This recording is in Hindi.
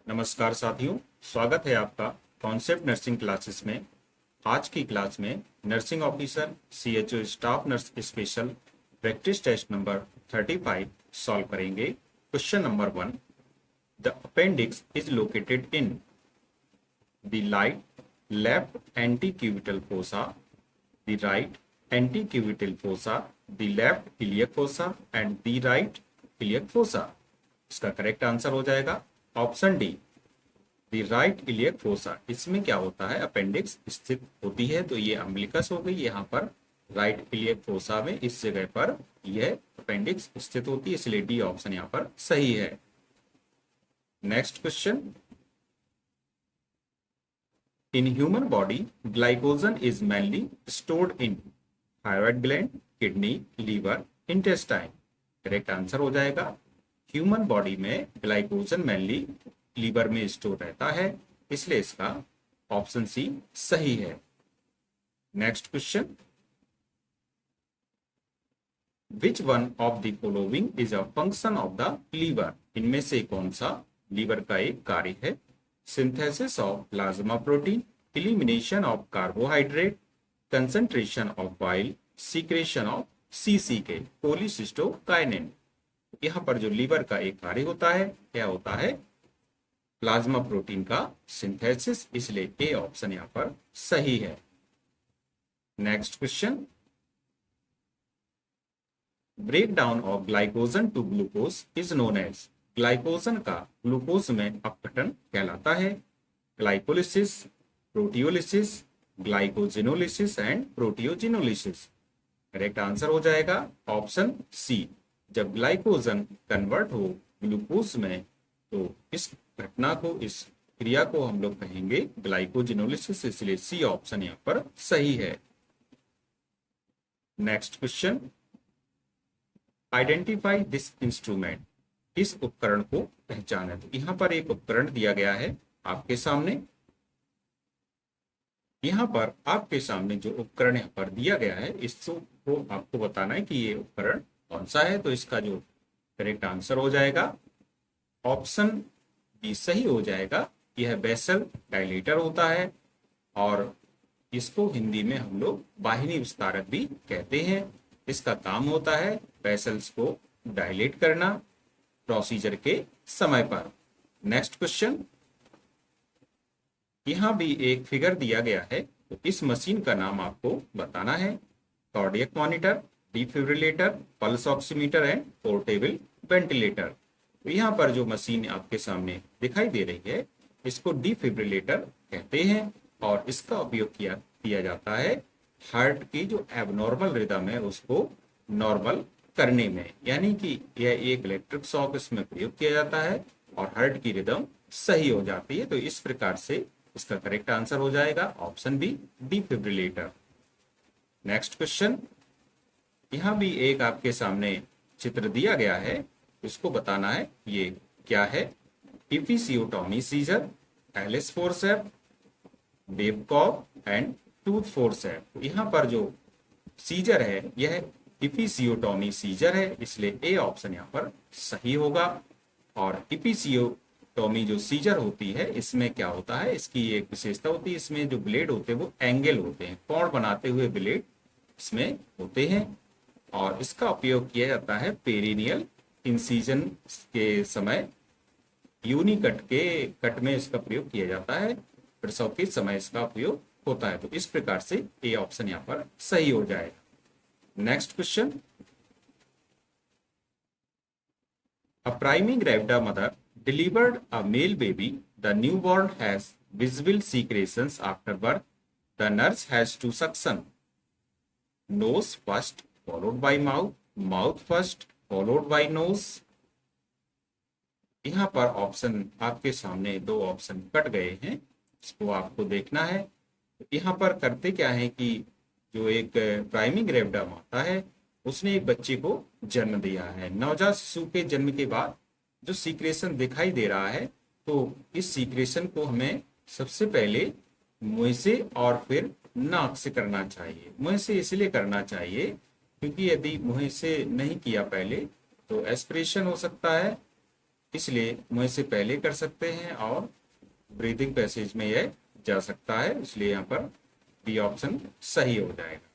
नमस्कार साथियों, स्वागत है आपका कॉन्सेप्ट नर्सिंग क्लासेस में। आज की क्लास में nursing officer CHO staff nurse special practice test number 35 solve करेंगे। Question number 1, the appendix is located in the left antecubital fossa, the right antecubital fossa, the left iliac fossa and the right iliac fossa. इसका करेक्ट आंसर हो जाएगा option D, the right iliac fossa. इसमें क्या होता है, अपेंडिक्स स्थित होती है, तो ये अम्बिलिकस हो गई। यहाँ पर राइट इलियक फोसा में इस जगह पर यह अपेंडिक्स स्थित होती है, इसलिए डी ऑप्शन यहाँ पर सही है। Next question, in human body glycogen is mainly stored in thyroid gland, kidney, liver, intestine. Correct answer हो जाएगा ह्यूमन बॉडी में ग्लाइकोजन मेनली लीवर में स्टोर रहता है, इसलिए इसका ऑप्शन सी सही है। Next question, which one of the following is a function of the liver. इनमें से कौन सा लीवर का एक कार्य है? Synthesis of plasma protein, elimination of carbohydrate, concentration of bile, secretion of सीसीके, cholecystokinin. यहाँ पर जो लीवर का एक कार्य होता है, क्या होता है? प्लाज्मा प्रोटीन का सिंथेसिस, इसलिए ए ऑप्शन यहाँ पर सही है। Next question, break down of glycogen to glucose is known as. Glycogen का ग्लूकोज में अपघटन कहलाता है glycolysis, proteolysis, glycogenolysis and proteogenolysis. Correct answer हो जाएगा ऑप्शन सी, जब ग्लाइकोजन कन्वर्ट हो ग्लूकोज में, तो इस घटना को, इस क्रिया को हम लोग कहेंगे ग्लाइकोजिनोलिसिस, इसलिए सी ऑप्शन यहाँ पर सही है। Next question, identify this instrument. इस उपकरण को पहचाने। तो यहाँ पर एक उपकरण दिया गया है आपके सामने। यहाँ पर आपके सामने जो उपकरण यहाँ पर दिया गया है, इसको आपको बताना है कि ये उपकरण कौन सा है। तो इसका जो करेक्ट आंसर हो जाएगा ऑप्शन बी सही हो जाएगा। यह बेसल डायलेटर होता है और इसको हिंदी में हम लोग वाहिनी विस्तारक भी कहते हैं। इसका काम होता है वेसल्स को डायलेट करना प्रोसीजर के समय पर। नेक्स्ट क्वेश्चन, यहां भी एक फिगर दिया गया है, तो इस मशीन का नाम आपको बताना है। Cardiac monitor, defibrillator, pulse oximeter and portable ventilator. तो यहाँ पर जो मशीन आपके सामने दिखाई दे रही है, इसको डिफिब्रिलेटर कहते हैं और इसका उपयोग किया जाता है हार्ट की जो एबनॉर्मल रिदम है उसको नॉर्मल करने में, यानी कि यह एक इलेक्ट्रिक शॉक इसमें प्रयोग किया जाता है और हार्ट की रिदम सही हो जाती है। तो इस प्रकार से इसका करेक्ट आंसर हो जाएगा option B, defibrillator. Next question, यहां भी एक आपके सामने चित्र दिया गया है, इसको बताना है ये क्या है। Episiotomy scissor, Allis forcep, Babcock and tooth forcep. यहाँ पर जो सीजर है यह इपिसियोटोमी सीजर है, इसलिए ए ऑप्शन यहाँ पर सही होगा। और इपिसियोटोमी जो सीजर होती है, इसमें क्या होता है, इसकी एक विशेषता होती है, इसमें जो ब्लेड होते हैं वो एंगल होते हैं, कोण बनाते हुए ब्लेड इसमें होते हैं और इसका उपयोग किया जाता है पेरिनियल इंसिजन के समय। यूनिकट के कट में इसका प्रयोग किया जाता है, प्रसव के समय इसका उपयोग होता है। तो इस प्रकार से ए ऑप्शन यहाँ पर सही हो जाएगा। Next question, a priming gravida mother delivered a male baby, the newborn has visible secretions after birth, the nurse has to suction nose first followed by mouth, mouth first followed by nose। यहाँ पर ऑप्शन आपके सामने दो ऑप्शन कट गए हैं, इसको आपको देखना है। यहाँ पर करते क्या है कि जो एक प्राइमिंग ग्रेविडा माता है उसने एक बच्चे को जन्म दिया है। नवजात शिशु के जन्म के बाद जो सीक्रेशन दिखाई दे रहा है, तो इस सीक्रेशन को हमें सबसे पहले मुंह से और फिर नाक से करना चाहिए। मुंह से इसलिए करना चाहिए क्योंकि यदि मुंह से नहीं किया पहले तो एस्पिरेशन हो सकता है इसलिए मुंह से पहले कर सकते हैं और ब्रीदिंग पैसेज में यह जा सकता है, इसलिए यहाँ पर बी ऑप्शन सही हो जाएगा।